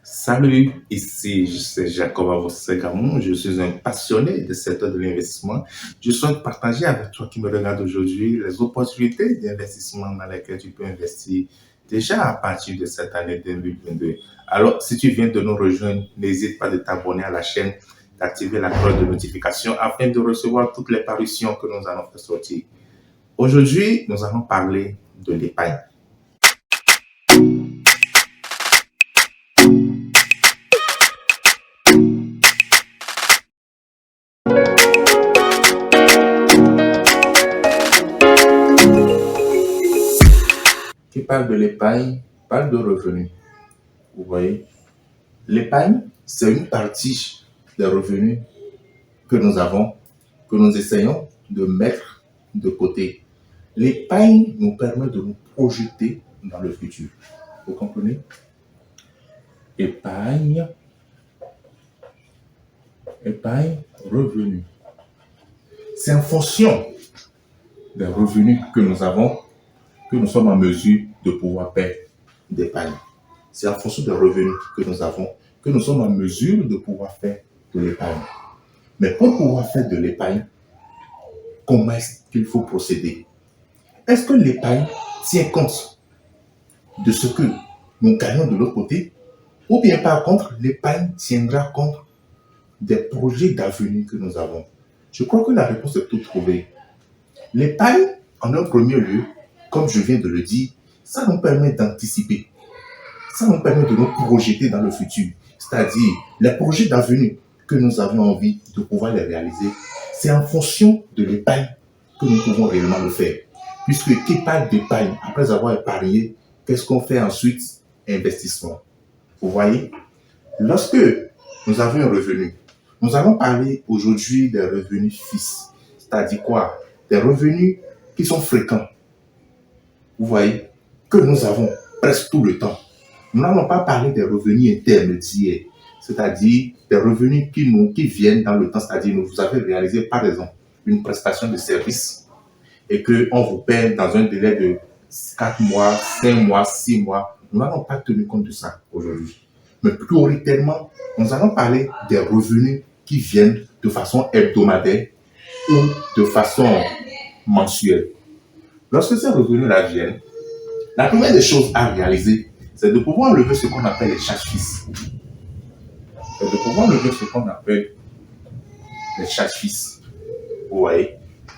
Salut, ici c'est Jacob Avosegamon. Je suis un passionné de secteur de l'investissement. Je souhaite partager avec toi qui me regarde aujourd'hui les opportunités d'investissement dans lesquelles tu peux investir déjà à partir de cette année 2022. Alors, si tu viens de nous rejoindre, n'hésite pas de t'abonner à la chaîne, d'activer la cloche de notification afin de recevoir toutes les parutions que nous allons faire sortir. Aujourd'hui, nous allons parler de l'épargne. Qui parle de l'épargne, parle de revenus. Vous voyez, l'épargne, c'est une partie des revenus que nous avons, que nous essayons de mettre de côté. L'épargne nous permet de nous projeter dans le futur. Vous comprenez? Épargne, revenu. C'est en fonction des revenus que nous avons que nous sommes en mesure de pouvoir faire d'épargne. C'est en fonction des revenus que nous avons que nous sommes en mesure de pouvoir faire de l'épargne. Mais pour pouvoir faire de l'épargne, comment est-ce qu'il faut procéder? Est-ce que l'épargne tient compte de ce que nous gagnons de l'autre côté? Ou bien par contre, l'épargne tiendra compte des projets d'avenir que nous avons? Je crois que la réponse est toute trouvée. L'épargne, en un premier lieu, comme je viens de le dire, ça nous permet d'anticiper. Ça nous permet de nous projeter dans le futur. C'est-à-dire, les projets d'avenir que nous avons envie de pouvoir les réaliser, c'est en fonction de l'épargne que nous pouvons réellement le faire. Puisque qui parle d'épargne, après avoir épargné, qu'est-ce qu'on fait ensuite? Investissement. Vous voyez? Lorsque nous avons un revenu, nous allons parler aujourd'hui des revenus fixes. C'est-à-dire quoi? Des revenus qui sont fréquents. Vous voyez? Que nous avons presque tout le temps. Nous n'allons pas parler des revenus intermédiaires, c'est-à-dire des revenus qui viennent dans le temps, c'est-à-dire vous avez réalisé par exemple une prestation de service et qu'on vous paie dans un délai de 4 mois, 5 mois, 6 mois. Nous n'allons pas tenir compte de ça aujourd'hui. Mais prioritairement, nous allons parler des revenus qui viennent de façon hebdomadaire ou de façon mensuelle. Lorsque ces revenus-là viennent, la première des choses à réaliser, c'est de pouvoir lever ce qu'on appelle les charges fixes. C'est de pouvoir lever ce qu'on appelle les charges fixes. Vous voyez?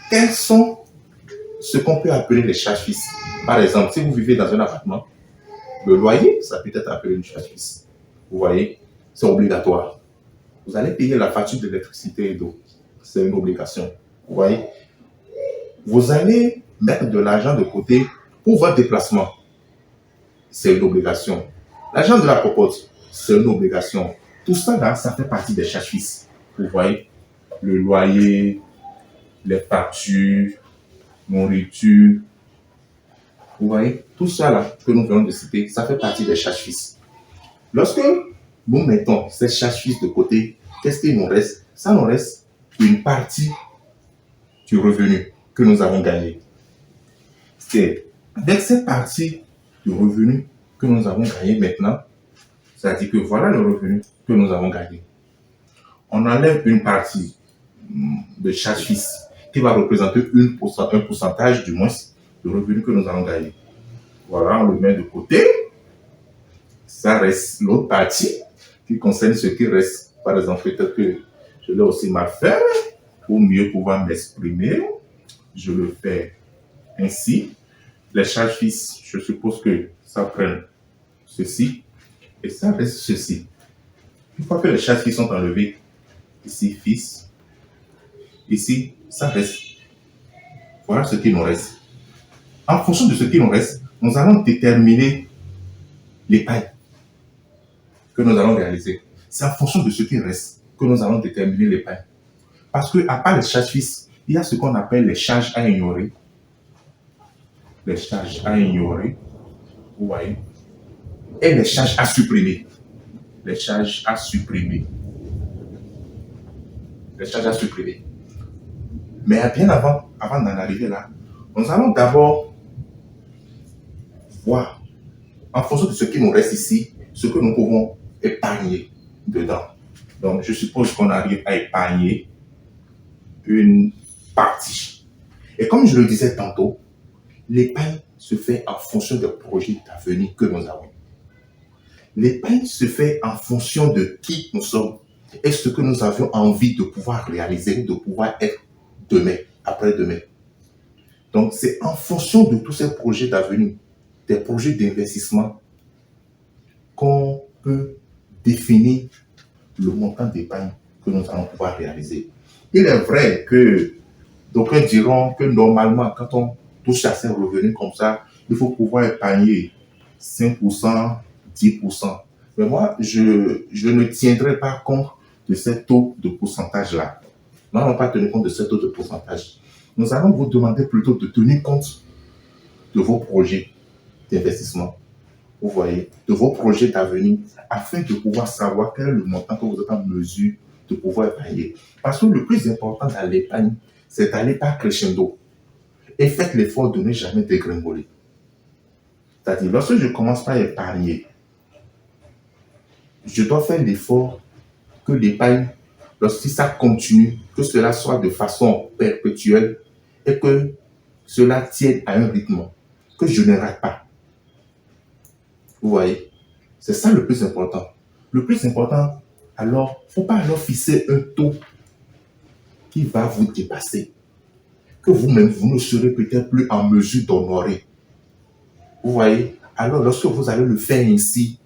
Quels sont ce qu'on peut appeler les charges fixes? Par exemple, si vous vivez dans un appartement, le loyer, ça peut être appelé une charge fixe. Vous voyez? C'est obligatoire. Vous allez payer la facture d'électricité et d'eau. C'est une obligation. Vous voyez? Vous allez mettre de l'argent de côté pour votre déplacement. C'est une obligation. L'argent de la popote, c'est une obligation. Tout ça, là, ça fait partie des charges fixes. Vous voyez, le loyer, les factures, nourriture. Vous voyez, tout ça, là, que nous venons de citer, ça fait partie des charges fixes. Lorsque nous mettons ces charges fixes de côté, qu'est-ce qu'il nous reste? Ça nous reste une partie du revenu que nous avons gagné. C'est avec cette partie du revenu que nous avons gagné maintenant, c'est-à-dire que voilà le revenu que nous avons gagné. On enlève une partie de charge fixe qui va représenter un pourcentage du moins du revenu que nous allons gagner. Voilà, on le met de côté. Ça reste l'autre partie qui concerne ce qui reste. Par exemple, peut-être que je l'ai aussi mal fait pour mieux pouvoir m'exprimer. Je le fais ainsi. Les charges fixes, je suppose que ça prend ceci et ça reste ceci. Une fois que les charges fixes sont enlevées, ici fixe, ici ça reste. Voilà ce qui nous reste. En fonction de ce qui nous reste, nous allons déterminer l'épargne que nous allons réaliser. C'est en fonction de ce qui reste que nous allons déterminer l'épargne. Parce que, à part les charges fixes, il y a ce qu'on appelle les charges à ignorer. Les charges à ignorer, vous voyez, et les charges à supprimer. Les charges à supprimer. Les charges à supprimer. Mais bien avant d'en arriver là, nous allons d'abord voir, en fonction de ce qui nous reste ici, ce que nous pouvons épargner dedans. Donc, je suppose qu'on arrive à épargner une partie. Et comme je le disais tantôt, l'épargne se fait en fonction des projets d'avenir que nous avons. L'épargne se fait en fonction de qui nous sommes et ce que nous avions envie de pouvoir réaliser, de pouvoir être demain, après-demain. Donc, c'est en fonction de tous ces projets d'avenir, des projets d'investissement, qu'on peut définir le montant d'épargne que nous allons pouvoir réaliser. Il est vrai que d'aucuns diront que normalement, quand on touche à ces revenus comme ça, il faut pouvoir épargner 5%, 10%. Mais moi, je ne tiendrai pas compte de ces taux de pourcentage-là. Nous n'allons pas tenir compte de ces taux de pourcentage. Nous allons vous demander plutôt de tenir compte de vos projets d'investissement, vous voyez, de vos projets d'avenir, afin de pouvoir savoir quel est le montant que vous êtes en mesure de pouvoir épargner. Parce que le plus important dans l'épargne, c'est d'aller par crescendo. Et faites l'effort de ne jamais dégringoler. C'est-à-dire, lorsque je commence par épargner, je dois faire l'effort que l'épargne, lorsque ça continue, que cela soit de façon perpétuelle et que cela tienne à un rythme que je ne rate pas. Vous voyez, c'est ça le plus important. Le plus important, alors, il ne faut pas alors fixer un taux qui va vous dépasser, que vous-même, vous ne serez peut-être plus en mesure d'honorer. Vous voyez, alors lorsque vous allez le faire ainsi,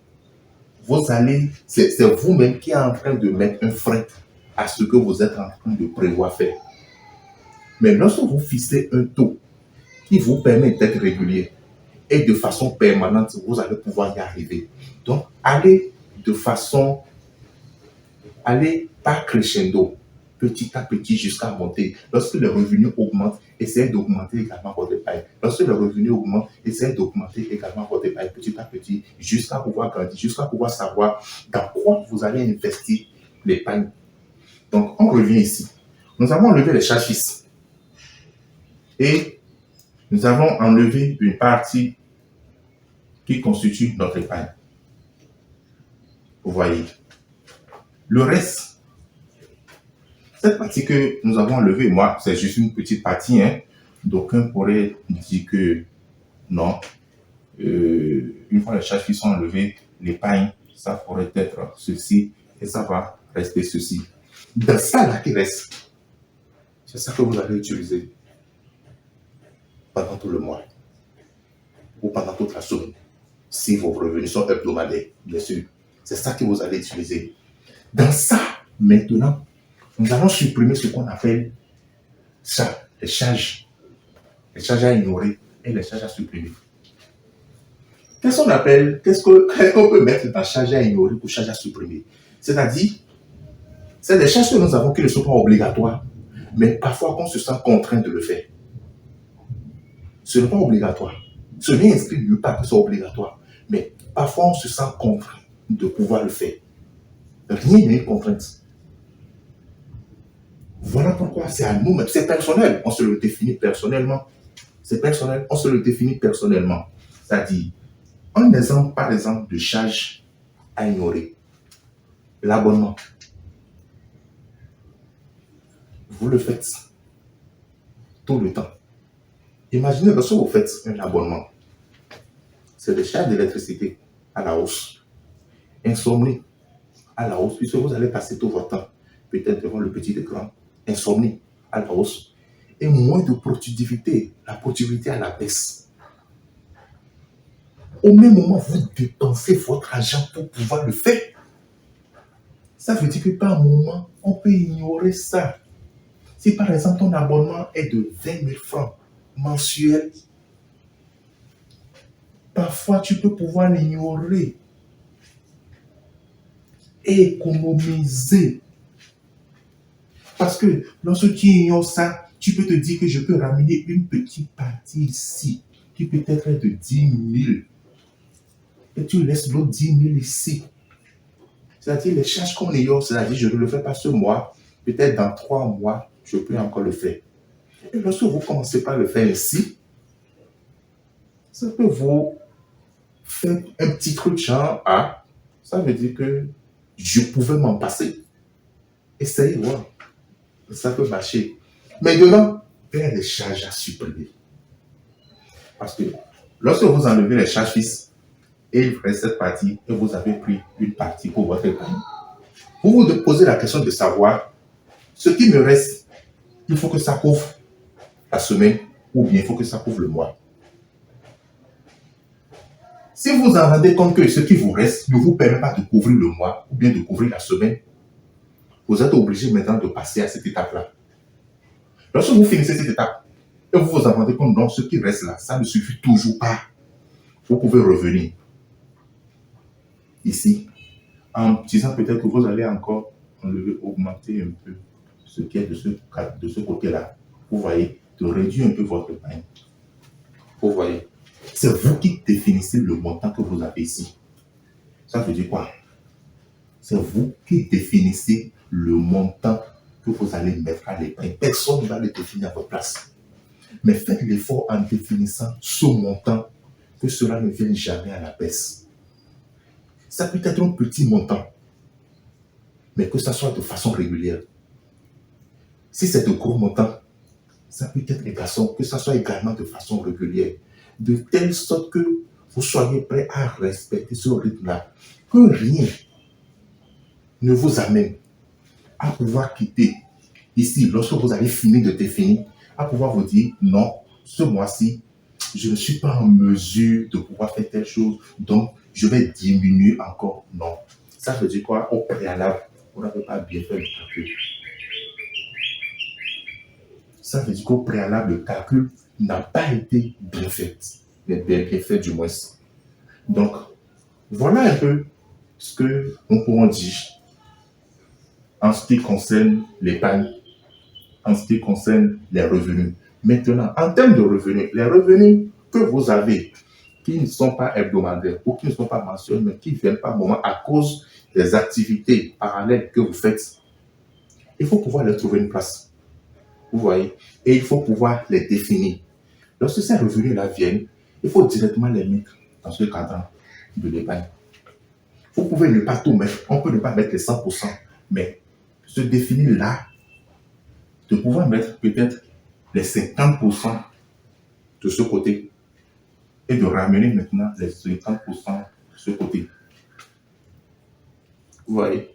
c'est vous-même qui êtes en train de mettre un frein à ce que vous êtes en train de prévoir faire. Mais lorsque vous fixez un taux qui vous permet d'être régulier et de façon permanente, vous allez pouvoir y arriver. Donc, allez par crescendo, petit à petit jusqu'à monter. Lorsque les revenus augmentent, essayez d'augmenter également votre épargne. Lorsque les revenus augmentent, essayez d'augmenter également votre épargne petit à petit jusqu'à pouvoir grandir, jusqu'à pouvoir savoir dans quoi vous allez investir l'épargne. Donc, on revient ici. Nous avons enlevé les charges fixes et nous avons enlevé une partie qui constitue notre épargne. Vous voyez. Le reste, cette partie que nous avons enlevée, moi, c'est juste une petite partie. D'aucuns pourraient dire que non. Une fois les charges qui sont enlevées, l'épargne, ça pourrait être ceci et ça va rester ceci. Dans ça là qui reste, c'est ça que vous allez utiliser pendant tout le mois ou pendant toute la semaine. Si vos revenus sont hebdomadaires, bien sûr, c'est ça que vous allez utiliser. Dans ça, maintenant, nous allons supprimer ce qu'on appelle ça, les charges à ignorer et les charges à supprimer. Qu'est-ce qu'on peut mettre dans charges à ignorer ou charges à supprimer? C'est-à-dire, c'est des charges que nous avons qui ne sont pas obligatoires, mais parfois qu'on se sent contraint de le faire. Ce n'est pas obligatoire. Ce n'est inscrit nulle part que c'est obligatoire, mais parfois on se sent contraint de pouvoir le faire. Rien n'est une contrainte. Voilà pourquoi c'est à nous-mêmes, c'est personnel, on se le définit personnellement. C'est personnel, on se le définit personnellement. C'est-à-dire, un exemple, par exemple, de charge à ignorer. L'abonnement. Vous le faites tout le temps. Imaginez lorsque vous faites un abonnement. C'est des charges d'électricité à la hausse. Insomnie à la hausse, puisque vous allez passer tout votre temps, peut-être devant le petit écran. Insomnie à la hausse. Et moins de productivité, la productivité à la baisse. Au même moment, vous dépensez votre argent pour pouvoir le faire. Ça veut dire que par moment, on peut ignorer ça. Si par exemple ton abonnement est de 20 000 francs mensuels, parfois tu peux pouvoir l'ignorer et économiser. Parce que lorsque tu ignores ça, tu peux te dire que je peux ramener une petite partie ici, qui peut être de 10 000. Et tu laisses l'autre 10 000 ici. C'est-à-dire les charges qu'on ignore, c'est-à-dire je ne le fais pas ce mois, peut-être dans 3 mois, je peux encore le faire. Et lorsque vous commencez par le faire ici, ça peut vous faire un petit truc genre, Ça veut dire que je pouvais m'en passer. Essayez, voir. Ça peut marcher. Mais dedans, il y a des charges à supprimer. Parce que lorsque vous enlevez les charges fixes et il reste cette partie et vous avez pris une partie pour votre épargne, vous vous posez la question de savoir ce qui me reste, il faut que ça couvre la semaine ou bien il faut que ça couvre le mois. Si vous vous en rendez compte que ce qui vous reste ne vous permet pas de couvrir le mois ou bien de couvrir la semaine, vous êtes obligé maintenant de passer à cette étape-là. Lorsque vous finissez cette étape et vous vous en rendez compte, non, ce qui reste là, ça ne suffit toujours pas. Vous pouvez revenir ici en disant peut-être que vous allez encore enlever, augmenter un peu ce qui est de ce côté-là. Vous voyez, de réduire un peu votre épargne. Vous voyez, c'est vous qui définissez le montant que vous avez ici. Ça veut dire quoi? C'est vous qui définissez le montant que vous allez mettre à l'épargne. Personne ne va le définir à votre place. Mais faites l'effort en définissant ce montant, que cela ne vienne jamais à la baisse. Ça peut être un petit montant, mais que ça soit de façon régulière. Si c'est de gros montants, ça peut être que ça soit également de façon régulière, de telle sorte que vous soyez prêt à respecter ce rythme-là, que rien ne vous amène à pouvoir quitter ici, lorsque vous avez fini de définir, à pouvoir vous dire non, ce mois-ci, je ne suis pas en mesure de pouvoir faire telle chose, donc je vais diminuer encore. Non. Ça veut dire quoi? Au préalable, vous n'avez pas bien fait le calcul. Ça veut dire qu'au préalable, le calcul n'a pas été bien fait. Bien fait du moins. Donc, voilà un peu ce que nous pourrons dire en ce qui concerne l'épargne, en ce qui concerne les revenus. Maintenant, en termes de revenus, les revenus que vous avez, qui ne sont pas hebdomadaires ou qui ne sont pas mensuels, mais qui viennent par moment à cause des activités parallèles que vous faites, il faut pouvoir leur trouver une place. Vous voyez? Et il faut pouvoir les définir. Lorsque ces revenus-là viennent, il faut directement les mettre dans ce cadre de l'épargne. Vous pouvez ne pas tout mettre, on peut ne pas mettre les 100%, mais se définir là, de pouvoir mettre peut-être les 50% de ce côté et de ramener maintenant les 50% de ce côté. Vous voyez?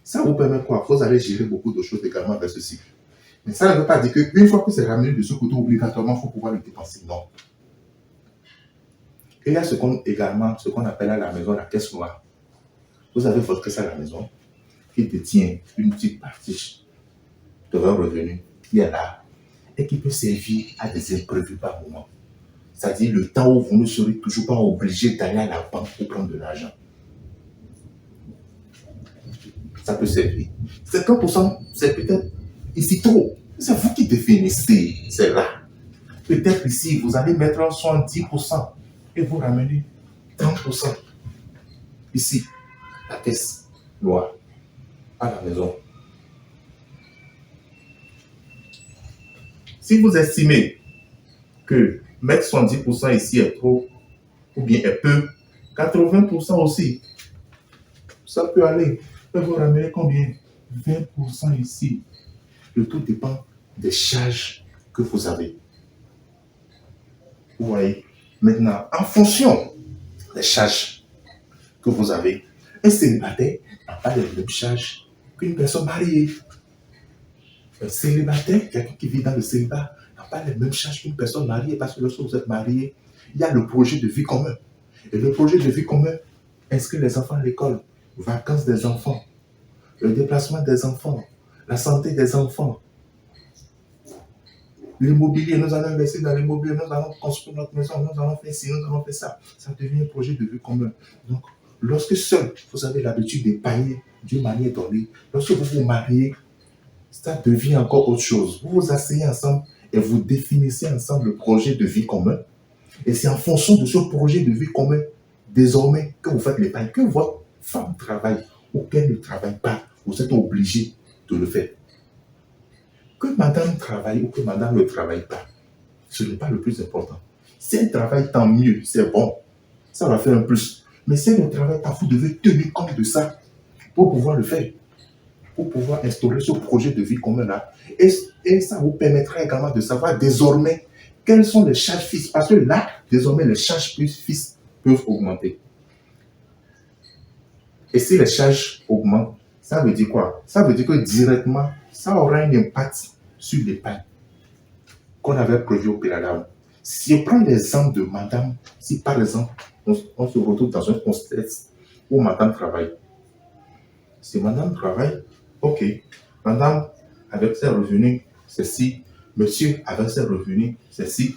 Ça vous permet quoi? Vous allez gérer beaucoup de choses également vers ceci. Mais ça ne veut pas dire qu'une fois que c'est ramené de ce côté, obligatoirement, il faut pouvoir le dépenser. Non. Et il y a également ce qu'on appelle à la maison la caisse noire. Vous avez votre caisse à la maison qui détient une petite partie de vos revenus qui est là et qui peut servir à des imprévus par moment. C'est-à-dire le temps où vous ne serez toujours pas obligé d'aller à la banque pour prendre de l'argent. Ça peut servir. 50%, c'est peut-être ici trop. C'est vous qui définissez, c'est là. Peut-être ici, vous allez mettre en 70% et vous ramenez 30%. Ici, la caisse noire, à la maison. Si vous estimez que mettre 70% ici est trop, ou bien est peu, 80% aussi, ça peut aller. Et vous ramenez combien? 20% ici. Le tout dépend des charges que vous avez. Vous voyez? Maintenant, en fonction des charges que vous avez, un célibataire n'a pas les mêmes charges qu'une personne mariée. Un célibataire, quelqu'un qui vit dans le célibat, n'a pas les mêmes charges qu'une personne mariée parce que lorsque vous êtes marié, il y a le projet de vie commun. Et le projet de vie commun inscrit les enfants à l'école, vacances des enfants, le déplacement des enfants, la santé des enfants, l'immobilier, nous allons investir dans l'immobilier, nous allons construire notre maison, nous allons faire ci, nous allons faire ça. Ça devient un projet de vie commun. Donc, lorsque seul, vous avez l'habitude d'épargner d'une manière donnée, lorsque vous vous mariez, ça devient encore autre chose. Vous vous asseyez ensemble et vous définissez ensemble le projet de vie commun. Et c'est en fonction de ce projet de vie commun, désormais, que vous faites l'épargne. Que votre femme travaille ou qu'elle ne travaille pas, vous êtes obligé de le faire. Que madame travaille ou que madame ne travaille pas, ce n'est pas le plus important. Si elle travaille, tant mieux, c'est bon. Ça va faire un plus. Mais si elle ne travaille pas, vous devez tenir compte de ça pour pouvoir le faire, pour pouvoir instaurer ce projet de vie commun-là. Et ça vous permettra également de savoir désormais quelles sont les charges fixes. Parce que là, désormais, les charges fixes peuvent augmenter. Et si les charges augmentent, ça veut dire quoi? Ça veut dire que directement, ça aura un impact sur l'épargne qu'on avait prévu au préalable. Si on prend l'exemple de madame, si par exemple, on se retrouve dans un contexte où madame travaille. Si madame travaille, ok, madame avec ses revenus, c'est ci, monsieur avec ses revenus, c'est ci.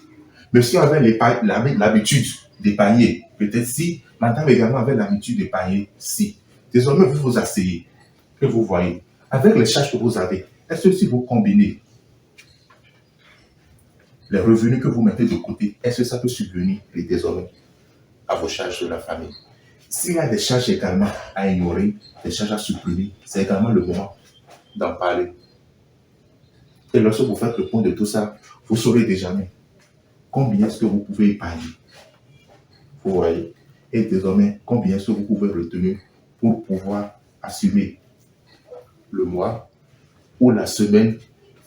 Monsieur avait l'habitude d'épargner, peut-être si, madame également avait l'habitude d'épargner, si. Désormais, vous vous asseyez, que vous voyez, avec les charges que vous avez, est-ce que si vous combinez les revenus que vous mettez de côté, est-ce que ça peut subvenir désormais à vos charges de la famille? S'il y a des charges également à ignorer, des charges à supprimer, c'est également le moment d'en parler. Et lorsque vous faites le point de tout ça, vous saurez déjà combien est-ce que vous pouvez épargner. Vous voyez? Et désormais, combien est-ce que vous pouvez retenir pour pouvoir assumer le mois ou la semaine,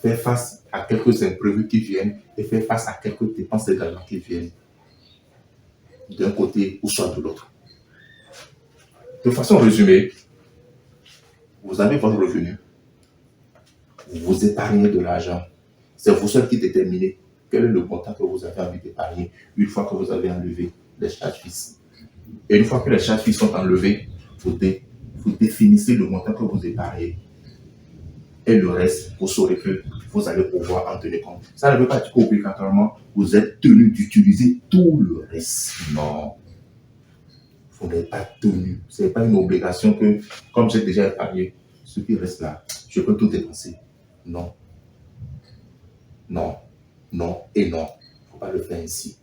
faire face à quelques imprévus qui viennent et faire face à quelques dépenses également qui viennent d'un côté ou soit de l'autre. De façon résumée, vous avez votre revenu, vous épargnez de l'argent. C'est vous seul qui déterminez quel est le montant que vous avez envie d'épargner une fois que vous avez enlevé les charges fixes. Et une fois que les charges fixes sont enlevées, vous définissez le montant que vous épargnez. Et le reste, vous saurez que vous allez pouvoir en tenir compte. Ça ne veut pas dire qu'obligatoirement, vous êtes tenu d'utiliser tout le reste. Non. Vous n'êtes pas tenu. Ce n'est pas une obligation que, comme j'ai déjà épargné, ce qui reste là, je peux tout dépenser. Non. Non. Non et non. Il ne faut pas le faire ainsi.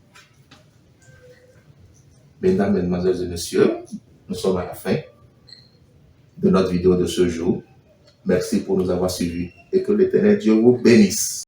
Mesdames, mesdemoiselles et messieurs, nous sommes à la fin de notre vidéo de ce jour. Merci pour nous avoir suivis et que l'Éternel Dieu vous bénisse.